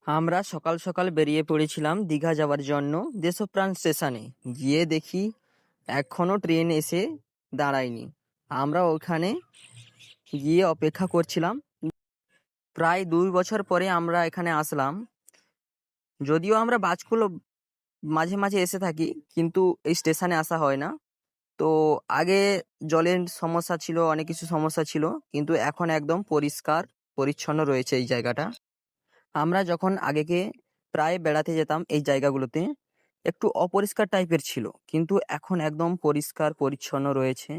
আমরা সকাল সকাল বেরিয়ে পড়েছিলাম দীঘা যাওয়ার জন্য দেশপ্রাণ স্টেশনে। গিয়ে দেখি এখনো ট্রেন এসে দাঁড়ায়নি। আমরা ওখানে গিয়ে অপেক্ষা করছিলাম। প্রায় 2 বছর পরে আমরা এখানে আসলাম। যদিও আমরা বাসগুলো মাঝে মাঝে এসে থাকি, কিন্তু এই স্টেশনে আসা হয় না। তো আগে জলের সমস্যা ছিল, অনেক কিছু সমস্যা ছিল, কিন্তু এখন একদম পরিষ্কার পরিচ্ছন্ন রয়েছে এই জায়গাটা। আমরা যখন আগেকে প্রায় বেড়াতে যেতাম এই জায়গাগুলোতে, একটু অপরিষ্কার টাইপের ছিল, কিন্তু এখন একদম পরিষ্কার পরিচ্ছন্ন রয়েছে।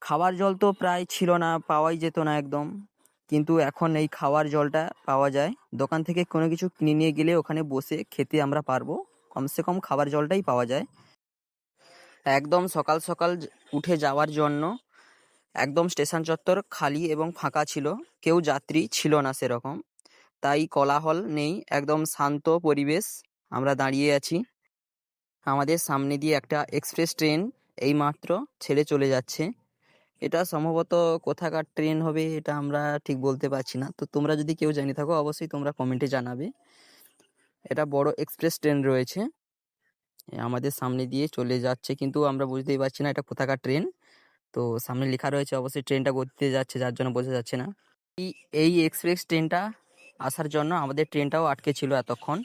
খাওয়ার জল তো প্রায় ছিল না, পাওয়াই যেত না একদম, কিন্তু এখন এই খাওয়ার জলটা পাওয়া যায়। দোকান থেকে কোনো কিছু কিনে নিয়ে গেলে ওখানে বসে খেতে আমরা পারবো, কমসে কম খাবার জলটাই পাওয়া যায়। একদম সকাল সকাল উঠে যাওয়ার জন্য একদম স্টেশন চত্বর খালি এবং ফাঁকা ছিল, কেউ যাত্রী ছিল না সেরকম। তাই কোলাহল নেই, একদম শান্ত পরিবেশ। আমরা দাঁড়িয়ে আছি, আমাদের সামনে দিয়ে একটা এক্সপ্রেস ট্রেন এইমাত্র ছেড়ে চলে যাচ্ছে। এটা সম্ভবত কোথাকার ট্রেন হবে এটা আমরা ঠিক বলতে পারছি না। তো তোমরা যদি কেউ জেনে থাকো অবশ্যই তোমরা কমেন্টে জানাবে। এটা বড় এক্সপ্রেস ট্রেন রয়েছে, আমাদের সামনে দিয়ে চলে যাচ্ছে, কিন্তু আমরা বুঝতেই পারছি না এটা কোথাকার ট্রেন। তো সামনে লেখা রয়েছে, অবশ্যই ট্রেনটা গতিতে যাচ্ছে, যার জন্য বোঝা যাচ্ছে না। এই এই এক্সপ্রেস ট্রেনটা আসার জন্য আমাদের ট্রেনটাও আটকে ছিল এতক্ষণ।